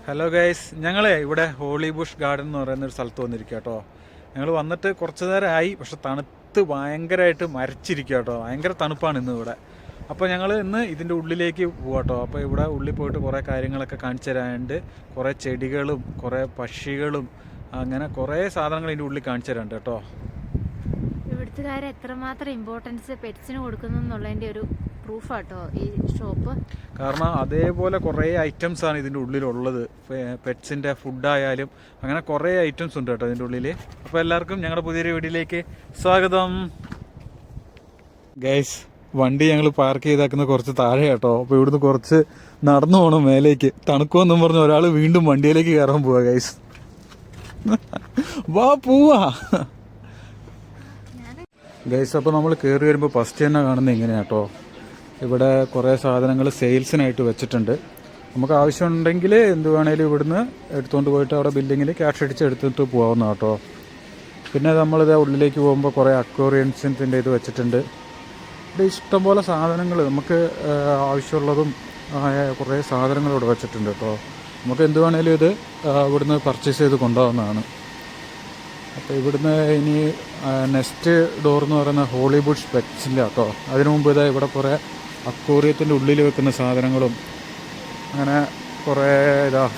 Hello guys, ഞങ്ങളെ ഇവിടെ holy Bush garden എന്ന് പറയുന്നൊരു സ്ഥലത്ത് വന്നിരിക്കുക കേട്ടോ. ഞങ്ങൾ വന്നിട്ട് കുറച്ച് നേരമായി, പക്ഷെ തണുത്ത് ഭയങ്കരമായിട്ട് മരച്ചിരിക്കുക കേട്ടോ. ഭയങ്കര തണുപ്പാണ് ഇന്ന് ഇവിടെ. അപ്പോൾ ഞങ്ങൾ ഇന്ന് ഇതിൻ്റെ ഉള്ളിലേക്ക് പോകാം കേട്ടോ. അപ്പോൾ ഇവിടെ ഉള്ളിൽ പോയിട്ട് കുറേ കാര്യങ്ങളൊക്കെ കാണിച്ചു തരാനുണ്ട്. കുറേ ചെടികളും കുറേ പക്ഷികളും അങ്ങനെ കുറേ സാധനങ്ങൾ ഇതിൻ്റെ ഉള്ളിൽ കാണിച്ചു തരാനുണ്ട് കേട്ടോ. ഇവിടുത്തുകാർ എത്രമാത്രം ഇമ്പോർട്ടൻസ് പെറ്റ്സിന് കൊടുക്കുന്നു എന്നുള്ളതിൻ്റെ ഒരു പ്രൂഫാട്ടോ ഈ ഷോപ്പ്. കാരണം അതേപോലെ കുറേ ഐറ്റംസ് ആണ് ഇതിൻ്റെ ഉള്ളിലുള്ളത്. പെറ്റ്സിൻ്റെ ഫുഡായാലും അങ്ങനെ കുറേ ഐറ്റംസ് ഉണ്ട് കേട്ടോ ഇതിൻ്റെ ഉള്ളിൽ. അപ്പോൾ എല്ലാവർക്കും ഞങ്ങളുടെ പുതിയൊരു വീഡിയോയിലേക്ക് സ്വാഗതം. ഗൈസ്, വണ്ടി ഞങ്ങൾ പാർക്ക് ചെയ്തേക്കുന്നത് കുറച്ച് താഴെ കേട്ടോ. അപ്പോൾ ഇവിടുന്ന് കുറച്ച് നടന്നു പോകണം മേലേക്ക്. തണുക്കുമെന്നും പറഞ്ഞ് ഒരാൾ വീണ്ടും വണ്ടിയിലേക്ക് കയറാൻ പോവാ ഗൈസ്. വാ പോവാ ഗൈസ്. അപ്പോൾ നമ്മൾ കയറി വരുമ്പോൾ ഫസ്റ്റ് തന്നെ കാണുന്നത് എങ്ങനെയാണ് കേട്ടോ. ഇവിടെ കുറേ സാധനങ്ങൾ സെയിൽസിനായിട്ട് വെച്ചിട്ടുണ്ട്. നമുക്ക് ആവശ്യമുണ്ടെങ്കിൽ എന്ത് വേണേലും ഇവിടുന്ന് എടുത്തുകൊണ്ട് പോയിട്ട് അവിടെ ബില്ലിങ്ങിൽ ക്യാഷ് അടിച്ച് എടുത്തിട്ട് പോകാവുന്ന കേട്ടോ. പിന്നെ നമ്മളിത് ഉള്ളിലേക്ക് പോകുമ്പോൾ കുറേ അക്വേറിയൻസിൻ്റെ ഇത് വെച്ചിട്ടുണ്ട്. ഇവിടെ ഇഷ്ടംപോലെ സാധനങ്ങൾ നമുക്ക് ആവശ്യമുള്ളതും കുറേ സാധനങ്ങൾ ഇവിടെ വെച്ചിട്ടുണ്ട് കേട്ടോ. നമുക്ക് എന്ത് വേണേലും ഇത് ഇവിടുന്ന് പർച്ചേസ് ചെയ്ത് കൊണ്ടുപോകുന്നതാണ്. അപ്പോൾ ഇവിടുന്ന് ഇനി നെക്സ്റ്റ് ഡോർ എന്ന് പറയുന്ന ഹോളി ബുഷ് പെറ്റ്സില്ല കേട്ടോ. അതിനു മുമ്പ് ഇതാ ഇവിടെ കുറേ അക്വേറിയത്തിൻ്റെ ഉള്ളിൽ വെക്കുന്ന സാധനങ്ങളും അങ്ങനെ കുറേ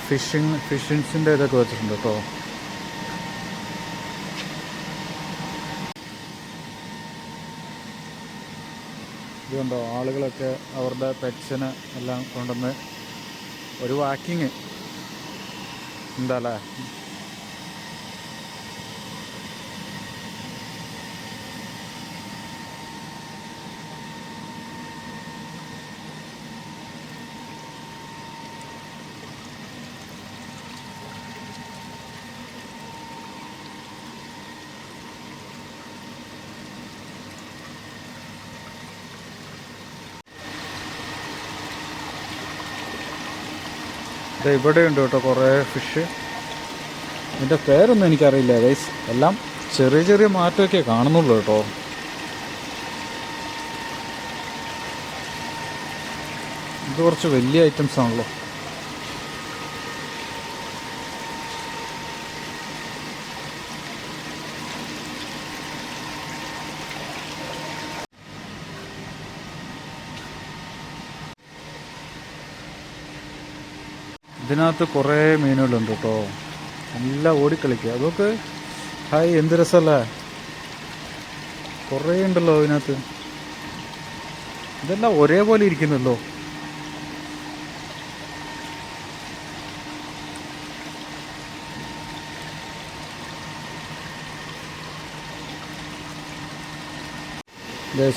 ഫിഷിൻസിൻ്റെ ഇതൊക്കെ വെച്ചിട്ടുണ്ട് കേട്ടോ. ഇതുകൊണ്ടോ ആളുകളൊക്കെ അവരുടെ പെറ്റ്സിനെ എല്ലാം കൊണ്ടുവന്ന് ഒരു വാക്കിങ് എന്താ അല്ലേ. ഇവിടെ ഉണ്ട് കേട്ടോ കുറേ ഫിഷ്. ഇതിൻ്റെ പേരൊന്നും എനിക്കറിയില്ല ഗൈസ്. എല്ലാം ചെറിയ ചെറിയ മാറ്റമൊക്കെ കാണുന്നുള്ളൂ കേട്ടോ. ഇത് കുറച്ച് വലിയ ഐറ്റംസ് ആണല്ലോ. ഇതിനകത്ത് കുറേ മീനുകളുണ്ട് കേട്ടോ. എല്ലാം ഓടിക്കളിക്കുക. അതൊക്കെ ഹായ്, എന്ത് രസമല്ലേ. കുറേ ഉണ്ടല്ലോ ഇതിനകത്ത്. ഇതെല്ലാം ഒരേപോലെ ഇരിക്കുന്നല്ലോ.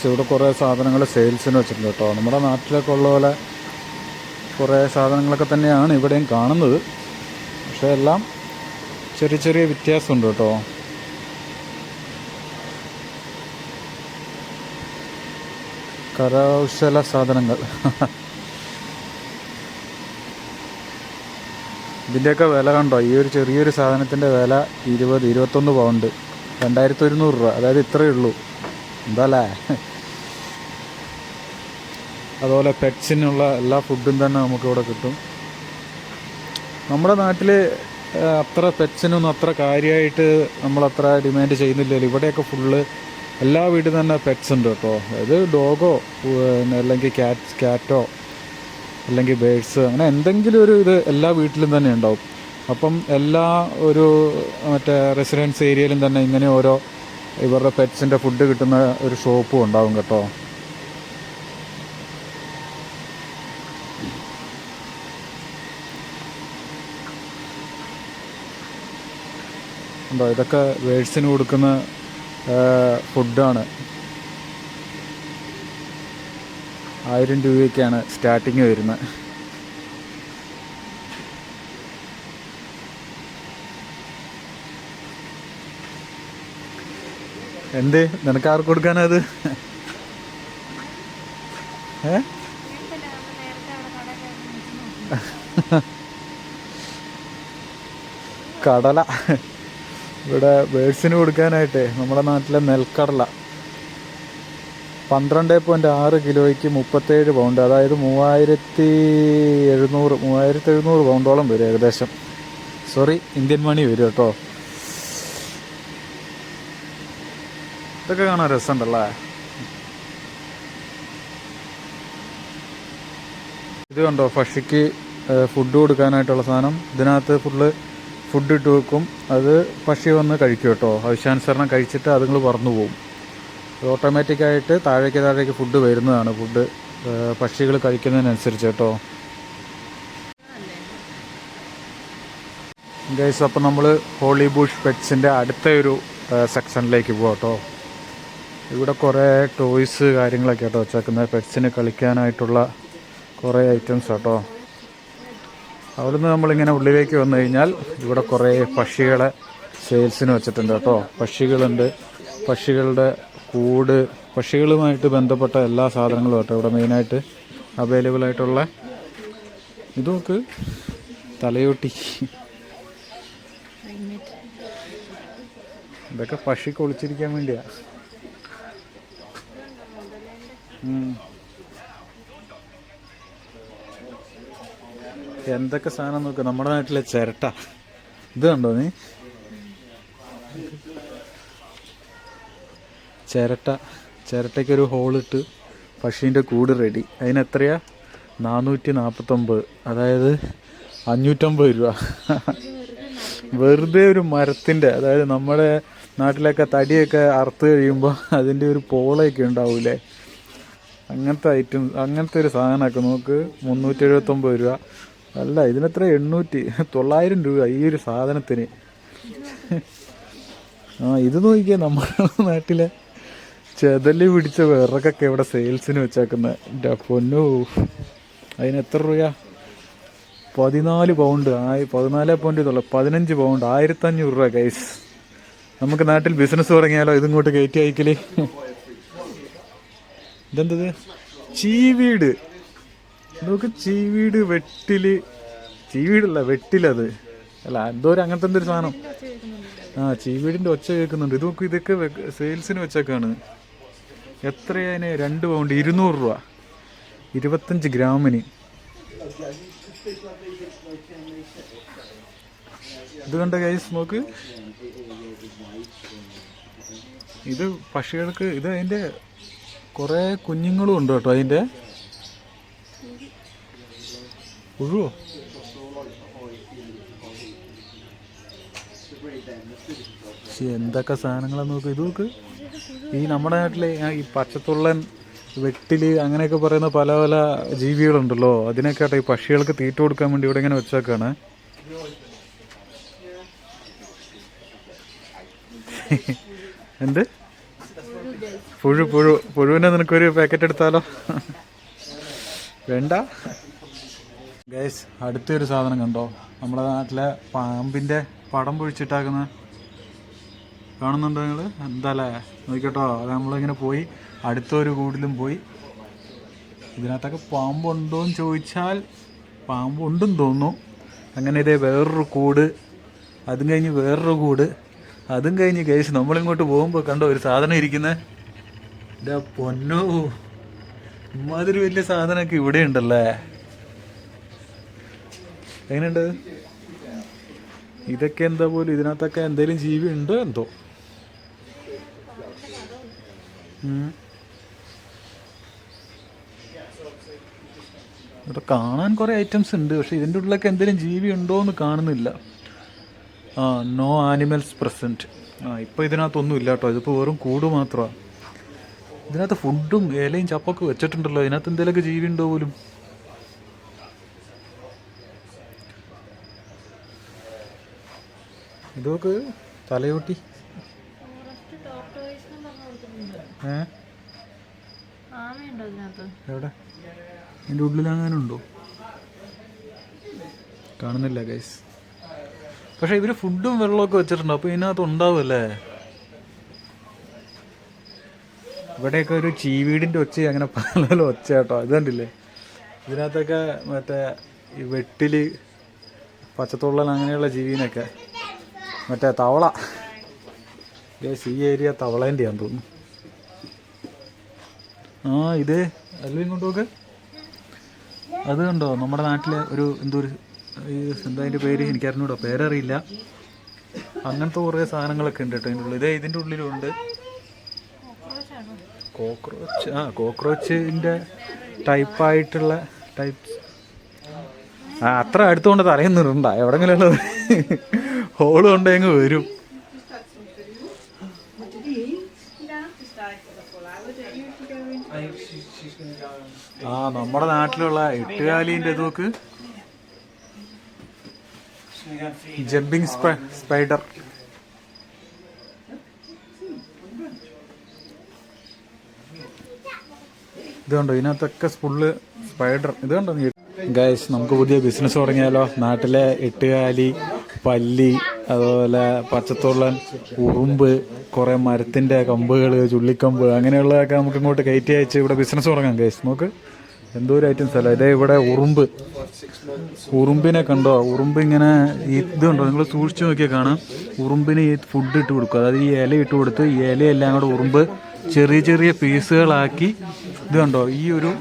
ഇവിടെ കുറേ സാധനങ്ങൾ സെയിൽസിന് വെച്ചിട്ടുണ്ട് കേട്ടോ. നമ്മുടെ നാട്ടിലൊക്കെ ഉള്ള പോലെ കുറേ സാധനങ്ങളൊക്കെ തന്നെയാണ് ഇവിടെയും കാണുന്നത്. പക്ഷേ എല്ലാം ചെറിയ ചെറിയ വ്യത്യാസമുണ്ട് കേട്ടോ. കരകൗശല സാധനങ്ങൾ. ഇതിൻ്റെയൊക്കെ വില കണ്ടോ. ഈ ഒരു ചെറിയൊരു സാധനത്തിൻ്റെ വില 21 പൗണ്ട്, 2100 രൂപ. അതായത് ഇത്രയേ ഉള്ളൂ. എന്താ അല്ലേ. അതുപോലെ പെറ്റ്സിനുള്ള എല്ലാ ഫുഡും തന്നെ നമുക്കിവിടെ കിട്ടും. നമ്മുടെ നാട്ടിൽ അത്ര പെറ്റ്സിനൊന്നും അത്ര കാര്യമായിട്ട് നമ്മളത്ര ഡിമാൻഡ് ചെയ്യുന്നില്ലല്ലോ. ഇവിടെയൊക്കെ ഫുള്ള് എല്ലാ വീട്ടിൽ തന്നെ പെറ്റ്സ് ഉണ്ട് കേട്ടോ. അതായത് ഡോഗോ അല്ലെങ്കിൽ ക്യാറ്റോ അല്ലെങ്കിൽ ബേഡ്സ് അങ്ങനെ എന്തെങ്കിലും ഒരു ഇത് എല്ലാ വീട്ടിലും തന്നെ ഉണ്ടാവും. അപ്പം എല്ലാ ഒരു മറ്റേ റെസിഡൻസ് ഏരിയയിലും തന്നെ ഇങ്ങനെ ഓരോ ഇവരുടെ പെറ്റ്സിൻ്റെ ഫുഡ് കിട്ടുന്ന ഒരു ഷോപ്പും ഉണ്ടാവും കേട്ടോ. ഉണ്ടോ, ഇതൊക്കെ ബേഡ്സിന് കൊടുക്കുന്ന ഫുഡാണ്. 1000 രൂപയ്ക്കാണ് സ്റ്റാർട്ടിങ് വരുന്നത്. എന്ത് നിനക്ക് ആർക്ക് കൊടുക്കാനത്? കടല ഇവിടെ ബേഡ്സിന് കൊടുക്കാനായിട്ടേ. നമ്മുടെ നാട്ടിലെ നെൽക്കടല 12.6 കിലോയ്ക്ക് 37 പൗണ്ട്, അതായത് 3700 പൗണ്ടോളം വരും ഏകദേശം. സോറി, ഇന്ത്യൻ മണി വരും കേട്ടോ. ഇതൊക്കെ കാണാൻ രസമുണ്ടല്ലേ. ഇത് കണ്ടോ, പക്ഷിക്ക് ഫുഡ് കൊടുക്കാനായിട്ടുള്ള സാധനം. ഇതിനകത്ത് ഫുഡ് ഇട്ട് വെക്കും. അത് പക്ഷി വന്ന് കഴിക്കും കേട്ടോ. ആവശ്യാനുസരണം കഴിച്ചിട്ട് അതുങ്ങൾ പറന്നു പോകും. ഓട്ടോമാറ്റിക്കായിട്ട് താഴേക്ക് ഫുഡ് വരുന്നതാണ്. ഫുഡ് പക്ഷികൾ കഴിക്കുന്നതിനനുസരിച്ച് കേട്ടോ. ഗൈസ്, അപ്പം നമ്മൾ ഹോളി ബുഷ് പെറ്റ്സിൻ്റെ അടുത്ത ഒരു സെക്ഷനിലേക്ക് പോകാം കേട്ടോ. ഇവിടെ കുറേ ടോയ്സ് കാര്യങ്ങളൊക്കെ കേട്ടോ വെച്ചേക്കുന്നത്. പെറ്റ്സിന് കളിക്കാനായിട്ടുള്ള കുറേ ഐറ്റംസ് കേട്ടോ. അവിടുന്ന് നമ്മളിങ്ങനെ ഉള്ളിലേക്ക് വന്നു കഴിഞ്ഞാൽ ഇവിടെ കുറേ പക്ഷികളെ സെയിൽസിന് വെച്ചിട്ടുണ്ട് കേട്ടോ. പക്ഷികളുണ്ട്, പക്ഷികളുടെ കൂട്, പക്ഷികളുമായിട്ട് ബന്ധപ്പെട്ട എല്ലാ സാധനങ്ങളും കേട്ടോ ഇവിടെ മെയിനായിട്ട് അവൈലബിൾ ആയിട്ടുള്ള. ഇത് നോക്ക്, തലയോട്ടി. ഇതൊക്കെ പക്ഷിക്ക് ഒളിച്ചിരിക്കാൻ വേണ്ടിയാ. എന്തൊക്കെ സാധനം നോക്കുക. നമ്മുടെ നാട്ടിലെ ചിരട്ട. ഇത് കണ്ടോ നീ? ചിരട്ടയ്ക്കൊരു ഹോളിട്ട് പക്ഷീൻ്റെ കൂട് റെഡി. അതിന് എത്രയാ? 449, അതായത് 550 രൂപ. വെറുതെ ഒരു മരത്തിൻ്റെ, അതായത് നമ്മുടെ നാട്ടിലൊക്കെ തടിയൊക്കെ അറുത്ത് കഴിയുമ്പോൾ അതിൻ്റെ ഒരു പോളയൊക്കെ ഉണ്ടാവൂലേ, അങ്ങനത്തെ ഐറ്റംസ്, അങ്ങനത്തെ ഒരു സാധനമൊക്കെ നോക്ക്. 379 രൂപ. അല്ല, ഇതിനെത്ര? 900 രൂപ ഈ ഒരു സാധനത്തിന്. ഇത് നോക്കിയാൽ നമ്മുടെ നാട്ടിലെ ചെതല് പിടിച്ച വിറകൊക്കെ ഇവിടെ സെയിൽസിന് വെച്ചേക്കുന്നത്. എൻ്റെ പൊന്നു, അതിനെത്ര രൂപ? 14 പൗണ്ട്. 15 പൗണ്ട്, 1500 രൂപ ഗൈസ്. നമുക്ക് നാട്ടിൽ ബിസിനസ് തുടങ്ങിയാലോ ഇതിങ്ങോട്ട് കയറ്റി അയക്കല്. ഇതെന്തത്? ചീവീട്. നോക്ക്, ചീവീട്. ചീവീടല്ല, വെട്ടിലത് അല്ല, എന്തോ ഒരു അങ്ങനത്തെ എന്തൊരു സാധനം. ചീവീടിൻ്റെ ഒച്ച കേൾക്കുന്നുണ്ട്. ഇത് നോക്ക്, ഇതൊക്കെ സെയിൽസിന് വെച്ചൊക്കെയാണ്. എത്രയാണ്? 2 പൗണ്ട്, 200 രൂപ, 25 ഗ്രാമിന്. ഇത് കണ്ട ഗൈസ്, നോക്ക്. ഇത് പക്ഷികൾക്ക്, ഇത് അതിൻ്റെ കുറേ കുഞ്ഞുങ്ങളും ഉണ്ട് കേട്ടോ. അതിൻ്റെ പുഴുവോ? എന്തൊക്കെ സാധനങ്ങളാണ് നോക്ക്. ഇത് നോക്ക്, ഈ നമ്മുടെ നാട്ടിലെ ഈ പച്ചത്തുള്ളൻ, വെട്ടില്, അങ്ങനെയൊക്കെ പറയുന്ന പല പല ജീവികളുണ്ടല്ലോ, അതിനൊക്കെ ആട്ടെ ഈ പക്ഷികൾക്ക് തീറ്റ കൊടുക്കാൻ വേണ്ടി ഇവിടെ ഇങ്ങനെ വെച്ചേക്കാണ്. എന്ത്? പുഴുവിനെ നിനക്കൊരു പാക്കറ്റ് എടുത്താലോ? വേണ്ട ഗൈസ്. അടുത്തൊരു സാധനം കണ്ടോ, നമ്മുടെ നാട്ടിലെ പാമ്പിൻ്റെ പടം പൊഴിച്ചിട്ടാക്കുന്ന. കാണുന്നുണ്ടോ നിങ്ങൾ? എന്താല്ലേ, നോക്കിക്കോട്ടോ. അത് നമ്മളിങ്ങനെ പോയി അടുത്തൊരു കൂടിലും പോയി. ഇതിനകത്തൊക്കെ പാമ്പുണ്ടോയെന്ന് ചോദിച്ചാൽ പാമ്പുണ്ടെന്ന് തോന്നുന്നു. അങ്ങനെ ഇതേ വേറൊരു കൂട്, അതും കഴിഞ്ഞ് വേറൊരു കൂട്, അതും കഴിഞ്ഞ് ഗൈസ് നമ്മളിങ്ങോട്ട് പോകുമ്പോൾ കണ്ടോ ഒരു സാധനം ഇരിക്കുന്നത്. എൻ്റെ പൊന്നോ, ഇമാതിരി വലിയ സാധനമൊക്കെ ഇവിടെ ഉണ്ടല്ലേ. എങ്ങനെയുണ്ട്? ഇതൊക്കെ എന്താ പോലും, ഇതിനകത്തൊക്കെ എന്തെങ്കിലും ജീവി ഉണ്ടോ എന്തോ. ഇവിടെ കാണാൻ കുറേ ഐറ്റംസ് ഉണ്ട്, പക്ഷെ ഇതിൻ്റെ ഉള്ളിലൊക്കെ എന്തെങ്കിലും ജീവി ഉണ്ടോ എന്ന് കാണുന്നില്ല. No animals present. ഇപ്പോൾ ഇതിനകത്തൊന്നും ഇല്ല കേട്ടോ. ഇതിപ്പോൾ വെറും കൂട് മാത്രമാണ്. ഇതിനകത്ത് ഫുഡും ഇലയും ചപ്പൊക്കെ വെച്ചിട്ടുണ്ടല്ലോ. ഇതിനകത്ത് എന്തെങ്കിലുമൊക്കെ ജീവി ഉണ്ടോ പോലും. ഇതൊക്കെ തലയോട്ടി. എവിടെ? ഇതിൻ്റെ ഉള്ളിലങ്ങാനുണ്ടോ? കാണുന്നില്ല ഗൈസ്. പക്ഷെ ഇവര് ഫുഡും വെള്ളമൊക്കെ വെച്ചിട്ടുണ്ടോ, അപ്പോൾ ഇതിനകത്ത് ഉണ്ടാവുമല്ലേ. ഇവിടെയൊക്കെ ഒരു ചീവീടിൻ്റെ ഒച്ച, അങ്ങനെ പല പല ഒച്ച കേട്ടോ. ഇത് കണ്ടില്ലേ, ഇതിനകത്തൊക്കെ മറ്റേ ഈ വെട്ടില്, പച്ചത്തുള്ളൻ, അങ്ങനെയുള്ള ജീവിനൊക്കെ. മറ്റേ തവള. ഈ ഏരിയ തവളേൻ്റെയാന്ന് തോന്നുന്നു. ആ ഇതേ അല്ല ഇങ്ങോട്ട് നോക്ക്. അത് കണ്ടോ നമ്മുടെ നാട്ടിലെ ഒരു എന്താ അതിൻ്റെ പേര് എനിക്കറിഞ്ഞൂടോ, പേരറിയില്ല. അങ്ങനത്തെ കുറേ സാധനങ്ങളൊക്കെ ഉണ്ട് കേട്ടോ ഇതിൻ്റെ ഉള്ളിൽ. ഇതേ ഇതിൻ്റെ ഉള്ളിലുണ്ട് കോക്രോച്ച്. കോക്രോച്ചിൻ്റെ ടൈപ്പായിട്ടുള്ള ടൈപ്സ്. അത്ര അടുത്തുകൊണ്ട് തലയൊന്നിടണ്ട, എവിടെങ്കിലും ഉള്ളത് ഹോള് കൊണ്ടെങ്കിൽ വരും. നമ്മുടെ നാട്ടിലുള്ള എട്ടുകാലിൻ്റെ നോക്ക്, ജമ്പിങ് സ്പൈഡർ. ഇത് കണ്ടോ ഇതിനകത്തൊക്കെ ഫുള്ള് സ്പൈഡർ. ഇത് കണ്ടോ ഗൈസ്, നമുക്ക് പുതിയ ബിസിനസ് തുടങ്ങിയാലോ? നാട്ടിലെ എട്ടുകാലി, പല്ലി, അതുപോലെ പച്ചത്തുള്ളൻ, ഉറുമ്പ്, കുറേ മരത്തിൻ്റെ കമ്പുകൾ, ചുള്ളിക്കമ്പ്, അങ്ങനെയുള്ളതൊക്കെ നമുക്ക് ഇങ്ങോട്ട് കയറ്റി അയച്ച് ഇവിടെ ബിസിനസ് തുടങ്ങാം ഗൈസ്. നോക്ക് എന്തോ ഒരു ഐറ്റം സ്ഥലം. ഇതേ ഇവിടെ ഉറുമ്പിനെ കണ്ടോ? ഉറുമ്പ് ഇങ്ങനെ ഇത് കണ്ടോ, നിങ്ങൾ സൂക്ഷിച്ച് നോക്കിയാൽ കാണാം. ഉറുമ്പിന് ഈ ഫുഡ് ഇട്ട് കൊടുക്കും, അതായത് ഈ ഇല ഇട്ട് കൊടുത്ത് ഈ ഇലയെല്ലാം കൂടെ ഉറുമ്പ് ചെറിയ ചെറിയ പീസുകളാക്കി. ഇത് കണ്ടോ, ഈ ഒരു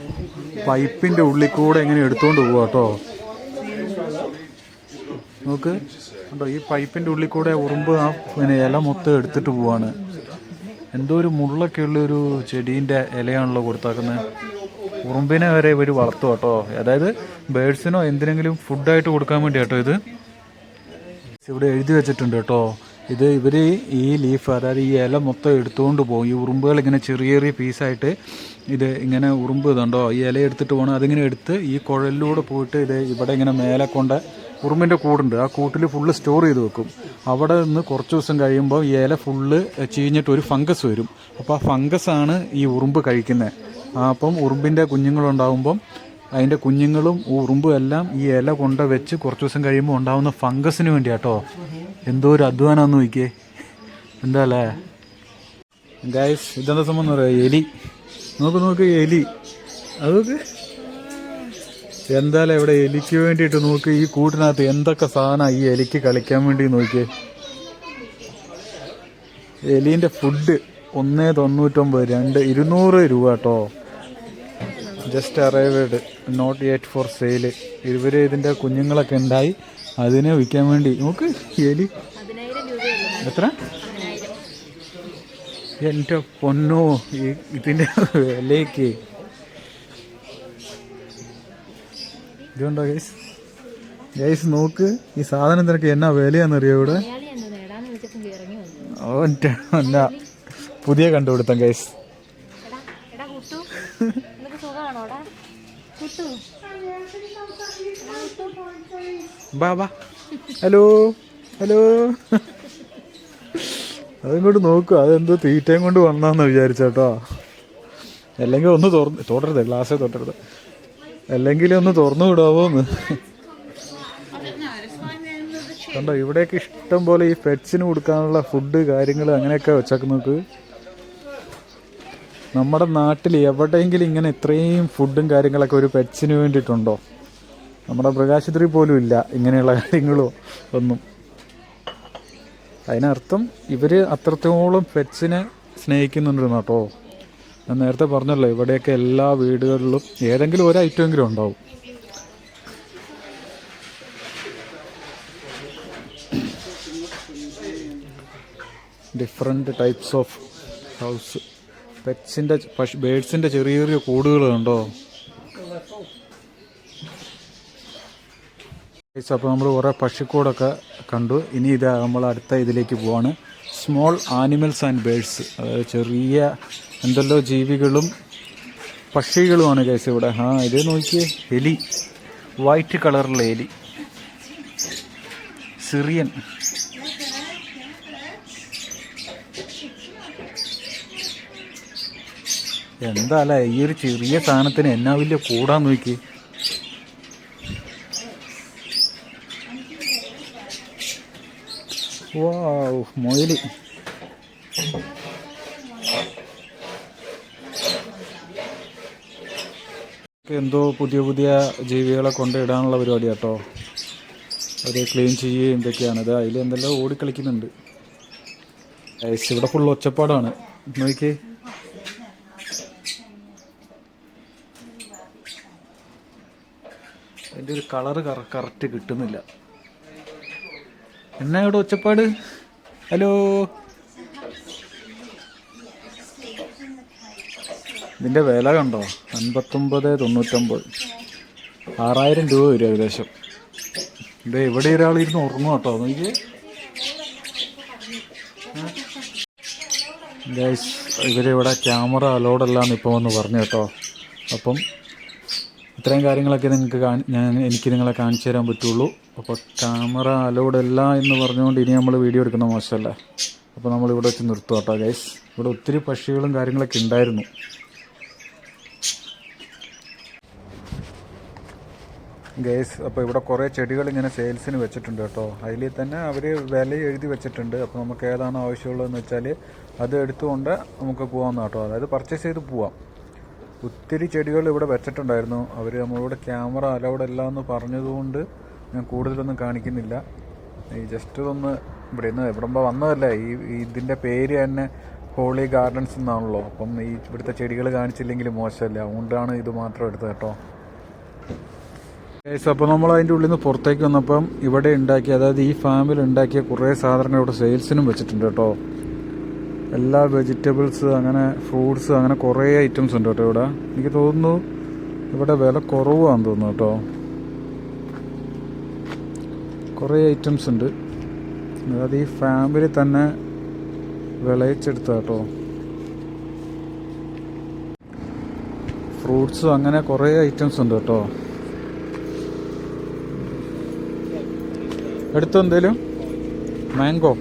പൈപ്പിൻ്റെ ഉള്ളിൽ കൂടെ എങ്ങനെ എടുത്തുകൊണ്ട് പോവാ കേട്ടോ. നോക്ക് കണ്ടോ, ഈ പൈപ്പിൻ്റെ ഉള്ളിൽ കൂടെ ഉറുമ്പ് പിന്നെ ഇല മൊത്തം എടുത്തിട്ട് പോവാണ്. എന്തോ ഒരു മുള്ളൊക്കെ ഉള്ളൊരു ചെടീൻ്റെ ഇലയാണല്ലോ കൊടുത്താക്കുന്നത്. ഉറുമ്പിനെ വരെ ഇവർ വളർത്തുക കേട്ടോ, അതായത് ബേഡ്സിനോ എന്തിനെങ്കിലും ഫുഡായിട്ട് കൊടുക്കാൻ വേണ്ടി കേട്ടോ. ഇത് ഇവിടെ എഴുതി വെച്ചിട്ടുണ്ട് കേട്ടോ. ഇത് ഇവർ ഈ ലീഫ്, അതായത് ഈ ഇല മൊത്തം എടുത്തുകൊണ്ട് പോകും. ഈ ഉറുമ്പുകൾ ഇങ്ങനെ ചെറിയ ചെറിയ പീസായിട്ട് ഇത് ഇങ്ങനെ ഉറുമ്പ് ഇതുണ്ടോ ഈ ഇല എടുത്തിട്ട് പോകണം. അതിങ്ങനെ എടുത്ത് ഈ കുഴലിലൂടെ പോയിട്ട് ഇത് ഇവിടെ ഇങ്ങനെ മേലെ കൊണ്ട് ഉറുമ്പിൻ്റെ കൂടുണ്ട്, ആ കൂട്ടിൽ ഫുള്ള് സ്റ്റോർ ചെയ്ത് വെക്കും. അവിടെ നിന്ന് കുറച്ച് ദിവസം കഴിയുമ്പോൾ ഈ ഇല ഫുള്ള് ചീഞ്ഞിട്ട് ഒരു ഫംഗസ് വരും. അപ്പോൾ ആ ഫംഗസാണ് ഈ ഉറുമ്പ് കഴിക്കുന്നത്. അപ്പം ഉറുമ്പിൻ്റെ കുഞ്ഞുങ്ങളുണ്ടാകുമ്പം അതിൻ്റെ കുഞ്ഞുങ്ങളും ഉറുമ്പും എല്ലാം ഈ ഇല കൊണ്ട് വെച്ച് കുറച്ച് ദിവസം കഴിയുമ്പോൾ ഉണ്ടാകുന്ന ഫംഗസിന് വേണ്ടിയാട്ടോ. എന്തോ ഒരു അധ്വാനമാണെന്ന് നോക്കിയേ, എന്താ അല്ലേ ഗൈസ്. ഇതെന്താ സംഭവം എന്ന് പറയാം, എലി. നോക്ക് എലി, അതൊക്കെ എന്തായാലും ഇവിടെ എലിക്ക് വേണ്ടിയിട്ട് നോക്ക്. ഈ കൂട്ടിനകത്ത് എന്തൊക്കെ സാധനമാണ് ഈ എലിക്ക് കളിക്കാൻ വേണ്ടി നോക്കിയേ. എലീൻ്റെ ഫുഡ് 1.99, 200 രൂപ കേട്ടോ. Just arrived, not yet for sale. ഇവര് ഇതിൻ്റെ കുഞ്ഞുങ്ങളൊക്കെ ഉണ്ടായി, അതിനെ വിൽക്കാൻ വേണ്ടി. നോക്ക് എലി എത്ര, എൻ്റെ പൊന്നോ ഇതിൻ്റെ വിലയ്ക്ക്. ഇതുണ്ടോ ഗൈസ് നോക്ക്, ഈ സാധനത്തിനൊക്കെ എന്നാ വിലയാണെന്നറിയോ ഇവിടെ. അല്ല പുതിയ കണ്ടുപിടുത്തം ഗൈസ്. ബാ ഹലോ അതിങ്ങോട്ട് നോക്കുക, അതെന്തോ തീറ്റയും കൊണ്ട് വന്നാന്ന് വിചാരിച്ചോട്ടോ. അല്ലെങ്കിൽ ഒന്ന് തൊടരുത്, ഗ്ലാസ്സേ തൊട്ടരുത്, അല്ലെങ്കിൽ ഒന്ന് തുറന്നു വിടാവോന്ന്. കണ്ടോ ഇവിടെയൊക്കെ ഇഷ്ടം പോലെ ഈ പെറ്റ്സിന് കൊടുക്കാനുള്ള ഫുഡ് കാര്യങ്ങൾ അങ്ങനെയൊക്കെ വെച്ചേക്ക് നോക്ക്. നമ്മുടെ നാട്ടിൽ എവിടെയെങ്കിലും ഇങ്ങനെ ഇത്രയും ഫുഡും കാര്യങ്ങളൊക്കെ ഒരു പെറ്റ്സിന് വേണ്ടിയിട്ടുണ്ടോ? നമ്മുടെ മൃഗാശുപത്രി പോലും ഇല്ല ഇങ്ങനെയുള്ള കാര്യങ്ങളോ ഒന്നും. അതിനർത്ഥം ഇവർ അത്രത്തോളം പെറ്റ്സിനെ സ്നേഹിക്കുന്നുണ്ട് കേട്ടോ. ഞാൻ നേരത്തെ പറഞ്ഞല്ലോ, ഇവിടെയൊക്കെ എല്ലാ വീടുകളിലും ഏതെങ്കിലും ഒരു ഐറ്റമെങ്കിലും ഉണ്ടാവും. Different types of house. പെറ്റ്സിൻ്റെ ബേഡ്സിൻ്റെ ചെറിയ ചെറിയ കൂടുകൾ കണ്ടോ. അപ്പോൾ നമ്മൾ കുറേ പക്ഷിക്കൂടൊക്കെ കണ്ടു. ഇനി ഇത് നമ്മൾ അടുത്ത ഇതിലേക്ക് പോവാണ്. സ്മോൾ ആനിമൽസ് ആൻഡ് ബേഡ്സ്, അതായത് ചെറിയ എന്തെല്ലോ ജീവികളും പക്ഷികളുമാണ് കേസ് ഇവിടെ. ഇത് നോക്കിയേ, എലി, വൈറ്റ് കളറുള്ള എലി, സിറിയൻ. എന്താ അല്ലേ ഈ ഒരു ചെറിയ സാധനത്തിന് എന്നാ വലിയ കൂടാൻ നോക്കി. വാവ്, മൊയില്. എന്തോ പുതിയ പുതിയ ജീവികളെ കൊണ്ടിടാനുള്ള പരിപാടി കേട്ടോ. അത് ക്ലീൻ ചെയ്യുകയും എന്തൊക്കെയാണ്. ഇത് അതിൽ എന്തെല്ലാം ഓടിക്കളിക്കുന്നുണ്ട്. ഇവിടെ ഫുൾ ഒച്ചപ്പാടാണ് നോക്കിയേ. അതിൻ്റെ ഒരു കളറ് കറക്റ്റ് കിട്ടുന്നില്ല. എന്നാ ഇവിടെ ഒച്ചപ്പാട്? ഹലോ, ഇതിൻ്റെ വില കണ്ടോ? 59.99, 6000 രൂപ വരും ഏകദേശം. ഇത് ഇവിടെ ഒരാളിരുന്ന് ഉറങ്ങും കേട്ടോ. നോക്കി ഗൈസ്, ഇവരിവിടെ ക്യാമറ അലോഡല്ലാന്ന് ഇപ്പോൾ വന്ന് പറഞ്ഞു കേട്ടോ. അപ്പം ഇത്രയും കാര്യങ്ങളൊക്കെ എനിക്ക് നിങ്ങളെ കാണിച്ചു തരാൻ പറ്റുള്ളൂ. അപ്പോൾ ക്യാമറ അലോഡല്ല എന്ന് പറഞ്ഞുകൊണ്ട് ഇനി നമ്മൾ വീഡിയോ എടുക്കുന്ന മോശമല്ലേ. അപ്പോൾ നമ്മളിവിടെ വെച്ച് നിർത്തും കേട്ടോ ഗൈസ്. ഇവിടെ ഒത്തിരി പക്ഷികളും കാര്യങ്ങളൊക്കെ ഉണ്ടായിരുന്നു. ഗൈസ്, അപ്പോൾ ഇവിടെ കുറേ ചെടികൾ ഇങ്ങനെ സെയിൽസിന് വെച്ചിട്ടുണ്ട് കേട്ടോ. അതിൽ തന്നെ അവർ വില എഴുതി വെച്ചിട്ടുണ്ട്. അപ്പോൾ നമുക്ക് ഏതാണ് ആവശ്യമുള്ളതെന്ന് വെച്ചാൽ അത് എടുത്തുകൊണ്ട് നമുക്ക് പോകാമെന്ന് കേട്ടോ. അതായത് പർച്ചേസ് ചെയ്ത് പോവാം. ഒത്തിരി ചെടികൾ ഇവിടെ വെച്ചിട്ടുണ്ടായിരുന്നു. അവർ നമ്മളോട് ക്യാമറ അലൗഡ് അല്ല എന്ന് പറഞ്ഞതുകൊണ്ട് ഞാൻ കൂടുതലൊന്നും കാണിക്കുന്നില്ല. ഈ ജസ്റ്റ് ഒന്ന് ഇവിടെ വന്നതല്ല. ഇതിൻ്റെ പേര് തന്നെ ഹോളി ഗാർഡൻസ് എന്നാണല്ലോ. അപ്പം ഈ ഇവിടുത്തെ ചെടികൾ കാണിച്ചില്ലെങ്കിൽ മോശമല്ല. അതുകൊണ്ടാണ് ഇത് മാത്രം എടുത്തത് കേട്ടോ. അപ്പോൾ നമ്മൾ അതിൻ്റെ ഉള്ളിൽ നിന്ന് പുറത്തേക്ക് വന്നപ്പം ഇവിടെ ഉണ്ടാക്കിയ, അതായത് ഈ ഫാമിൽ ഉണ്ടാക്കിയ കുറേ സാധനങ്ങൾ ഇവിടെ സെയിൽസിനും വെച്ചിട്ടുണ്ട് കേട്ടോ. എല്ലാ വെജിറ്റബിൾസ്, അങ്ങനെ ഫ്രൂട്ട്സ്, അങ്ങനെ കുറേ ഐറ്റംസ് ഉണ്ട് കേട്ടോ ഇവിടെ. എനിക്ക് തോന്നുന്നു ഇവിടെ വില കുറവാണെന്ന് തോന്നുന്നു കേട്ടോ. കുറേ ഐറ്റംസ് ഉണ്ട്. അതായത് ഈ ഫാമിലി തന്നെ വിളയിച്ചെടുത്ത കേട്ടോ. ഫ്രൂട്ട്സും അങ്ങനെ കുറേ ഐറ്റംസ് ഉണ്ട് കേട്ടോ. എടുത്തോ എന്തേലും? മാംഗോ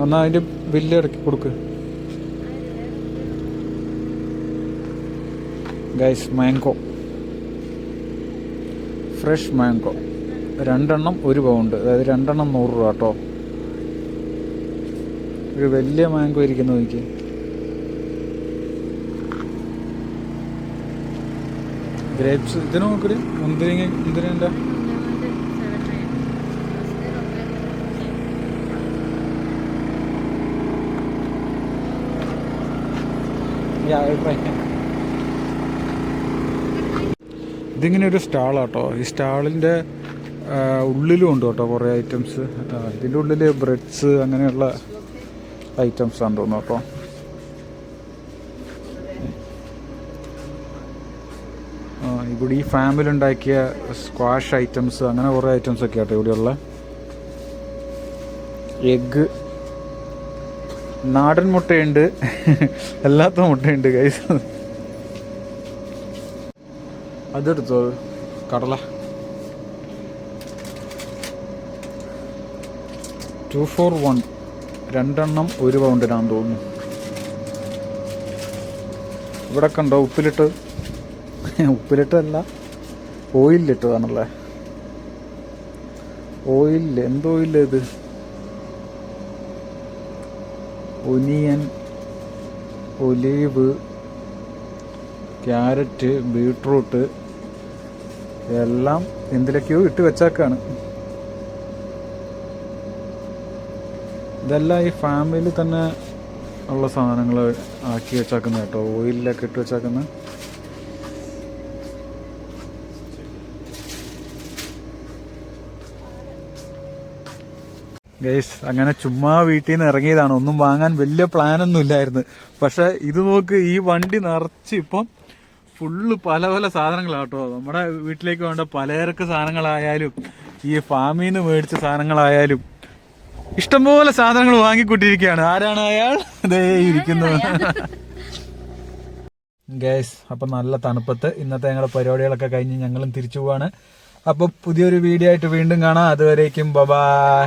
എന്നാൽ അതിൻ്റെ ബില്ല് ഇറക്കി കൊടുക്ക് ഗൈസ്. മാംഗോ, ഫ്രഷ് മാംഗോ 2 എണ്ണം 1 പൗണ്ട്, അതായത് 2 എണ്ണം 100 രൂപ കേട്ടോ. ഒരു വലിയ മാംഗോ ഇരിക്കുന്നു എനിക്ക്. ഗ്രേപ്സ് ഇതിന് നോക്കല്. മുന്തിരിൻ്റെ ഇതിങ്ങനെ ഒരു സ്റ്റാളാട്ടോ. ഈ സ്റ്റാളിൻ്റെ ഉള്ളിലും ഉണ്ട് കേട്ടോ കുറേ ഐറ്റംസ്. ഇതിൻ്റെ ഉള്ളിൽ ബ്രെഡ്സ് അങ്ങനെയുള്ള ഐറ്റംസ് ആണെന്ന് തോന്നുന്നു കേട്ടോ. ഇവിടെ ഈ ഫാമിലി ഉണ്ടാക്കിയ സ്ക്വാഷ് ഐറ്റംസ്, അങ്ങനെ കുറേ ഐറ്റംസ് ഒക്കെ ആട്ടോ ഇവിടെയുള്ള. എഗ്ഗ്, നാടൻ മുട്ടയുണ്ട്, എല്ലാത്ത മുട്ടയുണ്ട് ഗൈസ്. അതെടുത്തോ കടല. 2 for 1, 2 എണ്ണം 1 പൗണ്ടിനാന്ന് തോന്നുന്നു. ഇവിടെ കണ്ടോ ഉപ്പിലിട്ട്? ഉപ്പിലിട്ടല്ല, ഓയിലിട്ടതാണല്ലേ. ഓയിലിൽ എന്തോ ഓയില് ഇത്? ഒനിയൻ, ഒലീവ്, ക്യാരറ്റ്, ബീട്രൂട്ട് എല്ലാം എന്തിലൊക്കെയോ ഇട്ട് വെച്ചേക്കാണ്. ഇതെല്ലാം ഈ ഫാമിലി തന്നെ ഉള്ള സാധനങ്ങൾ ആക്കി വെച്ചേക്കുന്നത് കേട്ടോ. ഓയിലൊക്കെ ഇട്ട് വെച്ചേക്കുന്നത്. ഗൈസ്, അങ്ങനെ ചുമ്മാ വീട്ടിൽ നിന്ന് ഇറങ്ങിയതാണ്. ഒന്നും വാങ്ങാൻ വലിയ പ്ലാനൊന്നും ഇല്ലായിരുന്നു. പക്ഷെ ഇത് നോക്ക്, ഈ വണ്ടി നിറച്ച് ഇപ്പം ഫുള്ള് പല പല സാധനങ്ങളാട്ടോ. നമ്മുടെ വീട്ടിലേക്ക് വേണ്ട പലചരക്ക് സാധനങ്ങളായാലും ഈ ഫാമിൽ നിന്ന് മേടിച്ച സാധനങ്ങളായാലും ഇഷ്ടംപോലെ സാധനങ്ങൾ വാങ്ങിക്കൊണ്ടിരിക്കുകയാണ്. ആരാണ് അയാൾ? അതേ ഇരിക്കുന്നു ഗൈസ്. അപ്പം നല്ല തണുപ്പത്ത് ഇന്നത്തെ ഞങ്ങളുടെ പരിപാടികളൊക്കെ കഴിഞ്ഞ് ഞങ്ങളും തിരിച്ചു പോവാണ്. അപ്പോൾ പുതിയൊരു വീഡിയോ ആയിട്ട് വീണ്ടും കാണാം. അതുവരേക്കും ബൈ.